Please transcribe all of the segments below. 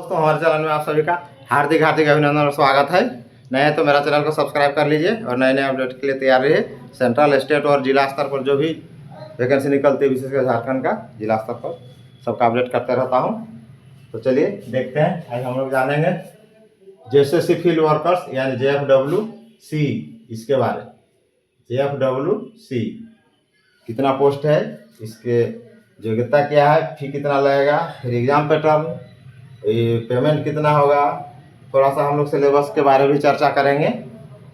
दोस्तों हमारे चैनल में आप सभी का हार्दिक हार्दिक अभिनंदन और स्वागत है। नए हैं तो मेरा चैनल को सब्सक्राइब कर लीजिए और नए नए अपडेट के लिए तैयार रहिए। सेंट्रल स्टेट और जिला स्तर पर जो भी वैकेंसी निकलती है विशेषकर झारखंड का जिला स्तर पर सबका अपडेट करते रहता हूं। तो चलिए देखते हैं, आज हम लोग जानेंगे जेएसएससी फील्ड वर्कर्स यानी JFWC इसके बारे में। JFWC कितना पोस्ट है, इसके योग्यता क्या है, फी कितना लगेगा, फिर एग्जाम पैटर्न, पेमेंट कितना होगा, थोड़ा सा हम लोग सिलेबस के बारे में भी चर्चा करेंगे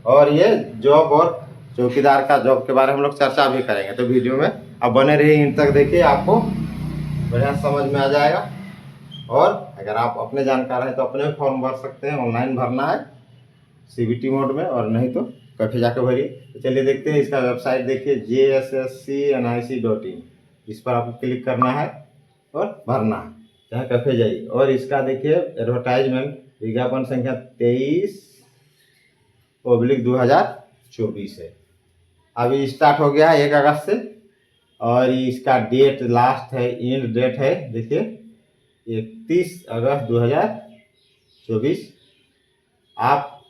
और ये जॉब और चौकीदार का जॉब के बारे में हम लोग चर्चा भी करेंगे। तो वीडियो में अब बने रहिए, इन तक देखिए, आपको बढ़िया समझ में आ जाएगा। और अगर आप अपने जानकार हैं तो अपने फॉर्म भर सकते हैं, ऑनलाइन भरना है CBT मोड में, और नहीं तो कैफे जाकर भरिए। तो चलिए देखते हैं, इसका वेबसाइट देखिए JSSCNIC.in, इस पर आपको क्लिक करना है और भरना है, चाहे कैफे जाइए। और इसका देखिए एडवर्टाइजमेंट विज्ञापन संख्या 23/2024 है। अभी स्टार्ट हो गया है 1 अगस्त से, और इसका डेट लास्ट है, एंड डेट है देखिए 31 अगस्त 2024। आप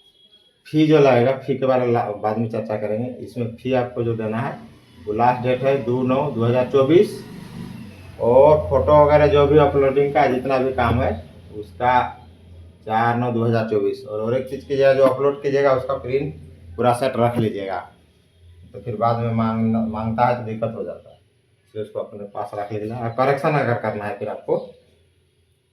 फी जो लगेगा, फी के बारे में बाद में चर्चा करेंगे। इसमें फी आपको जो देना है वो लास्ट डेट है 2/9/2024, और फोटो वगैरह जो भी अपलोडिंग का जितना भी काम है उसका 4/9/2024। और एक चीज़ कीजिएगा, जो अपलोड कीजिएगा उसका प्रिंट पूरा सेट रख लीजिएगा, तो फिर बाद में मांगता है तो दिक्कत हो जाता है, इसलिए उसको अपने पास रख लीजिएगा। करेक्शन अगर करना है, फिर आपको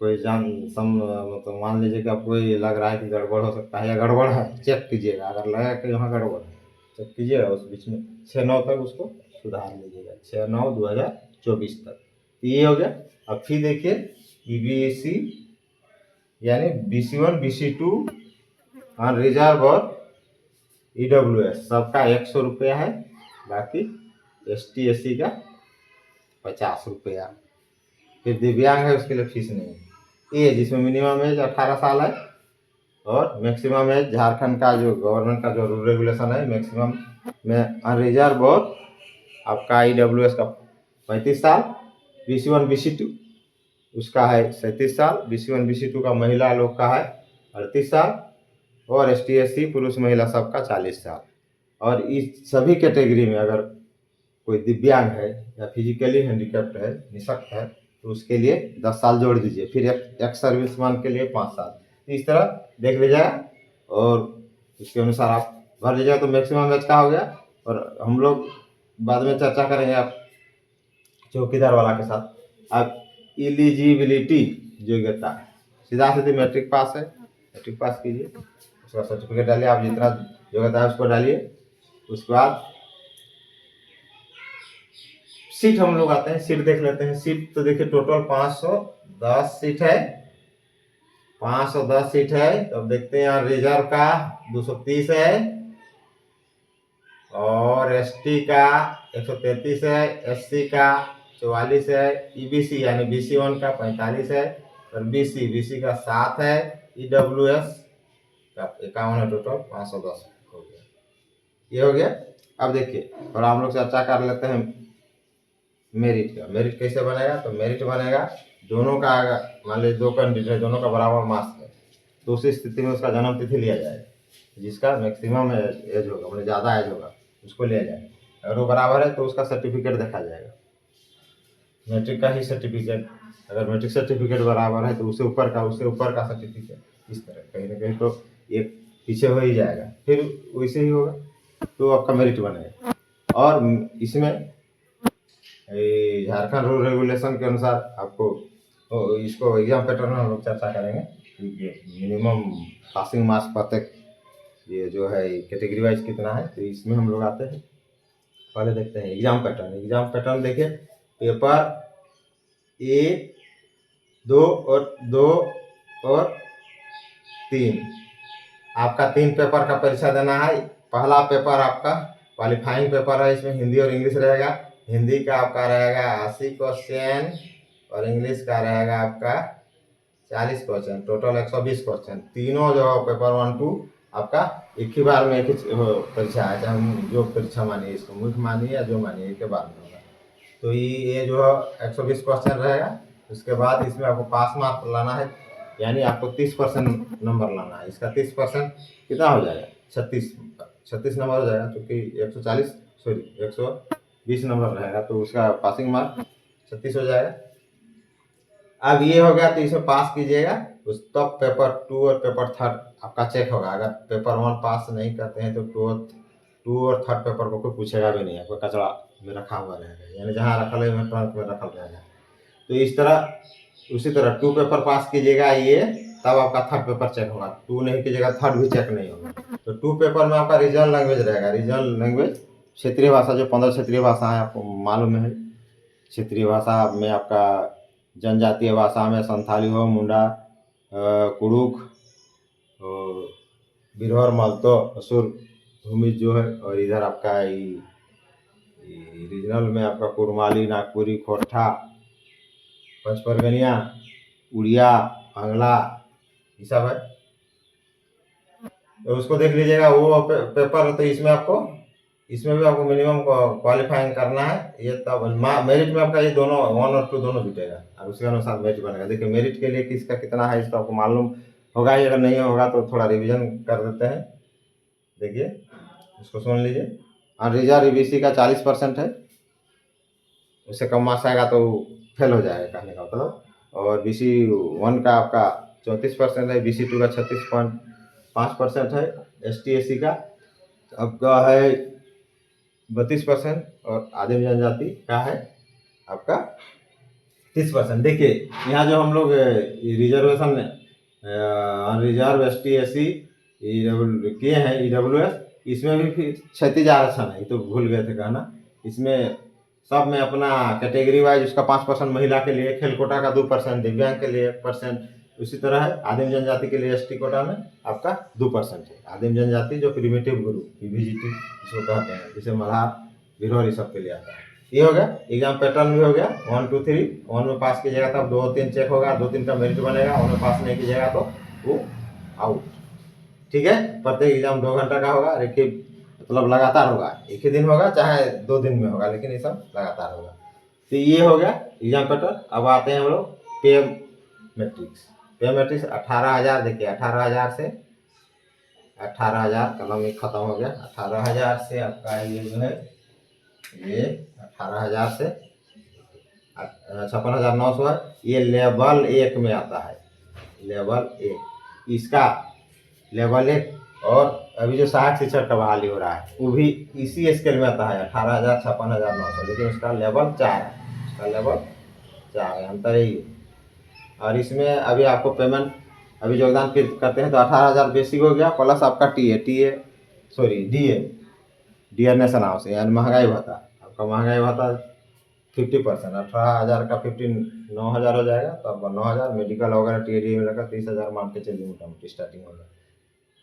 कोई मतलब मान लीजिए कि आपको कोई लग रहा है कि गड़बड़ हो सकता है या गड़बड़ है, चेक कीजिएगा। अगर लगा कि यहाँ गड़बड़ है, चेक कीजिएगा, उस बीच में 6/9 तक उसको सुधार लीजिएगा, 6/9/2024 तक। ये हो गया। अब फिर देखिए EBC यानी BC1 BC2 और रिजर्व और EWS सबका 100 रुपया है, बाकी ST SC का 50 रुपया। फिर दिव्यांग है, उसके लिए फीस नहीं है। एज, इसमें मिनिमम एज 18 साल है और मैक्सिमम एज झारखंड का जो गवर्नमेंट का जो रूल रेगुलेशन है, मैक्सिमम में अनरिजर्व और आपका EWS का 35 साल, BC1 BC2 उसका है 37 साल, BC1 BC2 का महिला लोग का है 38 साल, और ST SC पुरुष महिला सबका 40 साल। और इस सभी कैटेगरी में अगर कोई दिव्यांग है या फिजिकली हैंडीकैप्ड है, निःशक्त है, तो उसके लिए 10 साल जोड़ दीजिए। फिर एक सर्विसमैन के लिए 5 साल। इस तरह देख लीजिएगा और उसके अनुसार आप भर लीजिएगा, तो मैक्सिमम एज का हो गया। और हम लोग बाद में चर्चा करेंगे आप चौकीदार वाला के साथ। अब एलिजिबिलिटी योग्यता, सीधा सीधी मैट्रिक पास है, मैट्रिक पास कीजिए, उसका सर्टिफिकेट डालिए, आप जितना योग्यता है उसको डालिए। उसके बाद सीट हम लोग आते हैं, सीट देख लेते हैं। सीट तो देखिए टोटल 510 सीट है, 510 सीट है। तो अब देखते हैं, यहाँ रिजर्व का 230 है, और ST का 133 है, SC का 44 है, EBC यानी BC1 का 45 है, और BC का 7 है, EWS का 51 है। टोटल 510 हो गया, ये हो गया। अब देखिए थोड़ा हम लोग चर्चा कर लेते हैं मेरिट का। मेरिट कैसे बनेगा? तो मेरिट बनेगा दोनों का, मान लीजिए 2 कैंडिडेट है, दोनों का बराबर मार्क्स है, तो उस स्थिति में उसका जन्म तिथि लिया जाएगा, जिसका मैक्सिमम एज होगा, मतलब ज़्यादा एज होगा उसको लिया जाएगा। अगर वो बराबर है तो उसका सर्टिफिकेट देखा जाएगा, मैट्रिक का ही सर्टिफिकेट। अगर मैट्रिक सर्टिफिकेट बराबर है तो उससे ऊपर का सर्टिफिकेट, इस तरह कहीं ना कहीं तो एक पीछे हो ही जाएगा, फिर वैसे ही होगा, तो आपका मेरिट बनेगा। और इसमें झारखंड रूल रेगुलेशन के अनुसार आपको इसको एग्जाम पैटर्न में हम लोग चर्चा करेंगे। मिनिमम पासिंग मार्क्स प्रत्येक ये जो है कैटेगरी वाइज कितना है, तो इसमें हम लोग आते हैं। पहले देखते हैं एग्जाम पैटर्न। एग्जाम पैटर्न देखिए, पेपर 1, 2 और 3, आपका 3 पेपर का परीक्षा देना है। पहला पेपर आपका क्वालिफाइंग पेपर है, इसमें हिंदी और इंग्लिश रहेगा। हिंदी का आपका रहेगा 80 क्वेश्चन, और इंग्लिश का रहेगा आपका 40 क्वेश्चन, टोटल 120 क्वेश्चन। तीनों जो पेपर 1, 2 आपका एक ही बार में एक ही परीक्षा है, चाहे हम जो परीक्षा मानिए, इसको मुख्य मानिए या जो मानिए, एक के बाद में होगा। तो ये जो 120 क्वेश्चन रहेगा। उसके बाद इसमें आपको पास मार्क लाना है यानी आपको 30% नंबर लाना है। इसका 30% कितना हो जाएगा, 36 नंबर हो जाएगा, क्योंकि 140 सॉरी 120 नंबर रहेगा, तो उसका पासिंग मार्क 36 हो जाएगा। अब ये हो गया, तो इसमें पास कीजिएगा, उस तब पेपर 2 और पेपर 3 आपका चेक होगा। अगर पेपर 1 पास नहीं करते हैं तो 2 और 3 पेपर को कोई पूछेगा भी नहीं, आपको कचरा में रखा हुआ रहेगा, यानी जहाँ रखा है वहीं ट्रंक में रखा रहेगा। तो इस तरह उसी तरह 2 पेपर पास कीजिएगा, ये तब आपका 3rd पेपर चेक होगा। 2 नहीं कीजिएगा 3rd भी चेक नहीं होगा। तो 2 पेपर में आपका रीजनल लैंग्वेज रहेगा। रीजनल लैंग्वेज क्षेत्रीय भाषा, जो 15 क्षेत्रीय भाषा है आपको मालूम है। क्षेत्रीय भाषा में आपका जनजातीय भाषा में संथाली हो, मुंडा, कुड़ुक, और बिरहोर, मलतो, असुर, भूमिज जो है। और इधर आपका रीजनल में आपका कुड़माली, नागपुरी, खोरठा, पंचपरगनिया, उड़िया, बांग्ला, ये सब है। तो उसको देख लीजिएगा वो पेपर। तो इसमें भी आपको मिनिमम क्वालिफाइंग करना है। ये तब मेरिट में आपका ये दोनों 1 और 2 दोनों जुटेगा, और उसके अनुसार मेरिट बनेगा। देखिए मेरिट के लिए किसका कितना है इसका आपको मालूम होगा ही, अगर नहीं होगा तो थोड़ा रिवीजन कर देते हैं। देखिए इसको सुन लीजिए। और रिजर्व ईबीसी का 40% है, उससे कम मार्क्स आएगा तो फेल हो जाएगा कहने का मतलब। और BC1 का आपका 34% है, BC2 का 36.5% है, ST/SC का आपका है 32%, और आदिम जनजाति का है आपका 30%। देखिए यहाँ जो हम लोग रिजर्वेशन रिजर्व ST/SC किए हैं EWS, इसमें भी फिर क्षैतिज आरक्षण है, ये तो भूल गए थे कहना। इसमें सब में अपना कैटेगरी वाइज उसका 5% महिला के लिए, खेल कोटा का 2%, दिव्यांग के लिए 1%, उसी तरह है। आदिम जनजाति के लिए ST कोटा में आपका 2% है। आदिम जनजाति जो प्रिमिटिव ग्रुप PVGT इसको कहते हैं, जिसे मल्हार, बिरहोर सब के लिए आता है। ये हो गया। एग्जाम पैटर्न भी हो गया 1 2 3। 1 में पास कीजिएगा तब 2 3 चेक होगा, 2 3 का मेरिट बनेगा। 1 में पास नहीं कीजिएगा तो वो आउट। ठीक है। प्रत्येक एग्जाम 2 घंटा का होगा, मतलब लगातार होगा। एक ही दिन होगा चाहे 2 दिन में होगा, लेकिन ये सब लगातार होगा। तो ये हो गया एग्जाम पैटर्न। अब आते हैं हम लोग पे मैट्रिक्स 18,000। देखिए 18,000 से 18,000 कलम एक खत्म हो गया। 18,000 से आपका ये जो है ये 18,000 से 56,900 है। ये लेवल 1 में आता है, लेवल 1। इसका लेवल 1 और अभी जो सहायक शिक्षक का बहाली हो रहा है वो भी इसी स्केल में आता है 18,000 56,900, लेकिन उसका लेवल 4 है। उसका लेवल 4 है, अंतर यही है। और इसमें अभी आपको पेमेंट अभी योगदान करते हैं तो 18,000 बेसिक हो गया, प्लस आपका डियरनेशन हाउस यानी महंगाई भत्ता। आपका महंगाई भत्ता 50%, 18,000 का 9,000 हो जाएगा, तो आपका 9,000। मेडिकल वगैरह TAD मिलेगा 30,000 मान के चलिए मोटा मोटी स्टार्टिंग होगा।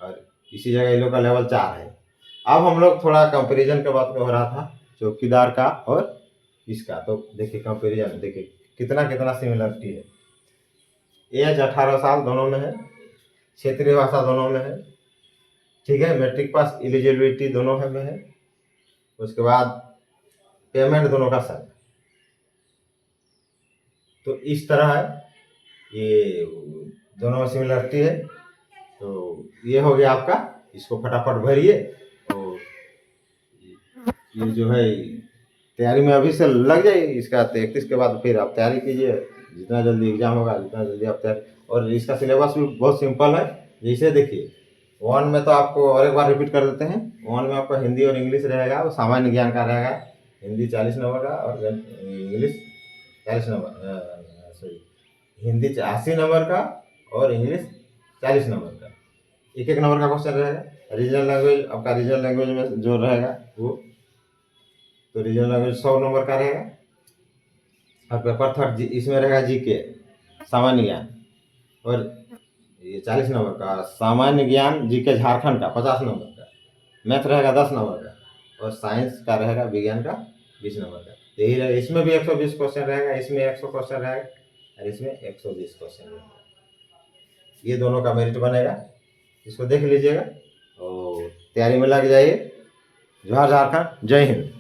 और इसी जगह इन लोग का लेवल 4 है। अब हम लोग थोड़ा कंपेरिजन के बात में हो रहा था चौकीदार का और इसका। तो देखिए कंपेरिजन, देखिए कितना कितना सिमिलरिटी है। एज 18 साल दोनों में है, क्षेत्रीय भाषा दोनों में है, ठीक है। मैट्रिक पास एलिजिबिलिटी दोनों में है। उसके बाद पेमेंट दोनों का सर। तो इस तरह है, ये दोनों में सिमिलरिटी है। तो ये हो गया आपका, इसको फटाफट भरिए। तो ये जो है तैयारी में अभी से लग जाइए। इसका 31 के बाद फिर आप तैयारी कीजिए, जितना जल्दी एग्जाम होगा जितना जल्दी आप तैयारी। और इसका सिलेबस भी बहुत सिंपल है। जैसे देखिए 1 में तो आपको और एक बार रिपीट कर देते हैं। 1 में आपका हिंदी और इंग्लिश रहेगा, वो सामान्य ज्ञान का रहेगा। हिंदी 40 नंबर का और English 40 number, sorry Hindi 80 number का और इंग्लिश 40 नंबर का। एक एक नंबर का क्वेश्चन रहेगा। रीजनल लैंग्वेज आपका, रीजनल लैंग्वेज में जो रहेगा वो, तो रीजनल लैंग्वेज 100 नंबर का रहेगा। और पेपर 3 इसमें रहेगा GK सामान्य ज्ञान, और ये 40 नंबर का सामान्य ज्ञान GK झारखंड का 50 नंबर का। मैथ रहेगा 10 नंबर का, और साइंस का रहेगा, विज्ञान का 20 नंबर का। यही रहेगा। इसमें भी 120 क्वेश्चन रहेगा, इसमें 100 क्वेश्चन रहेगा, और इसमें 120 क्वेश्चन रहेगा। ये दोनों का मेरिट बनेगा। इसको देख लीजिएगा और तैयारी में लग जाइए। जोहार झारखंड, जय हिंद।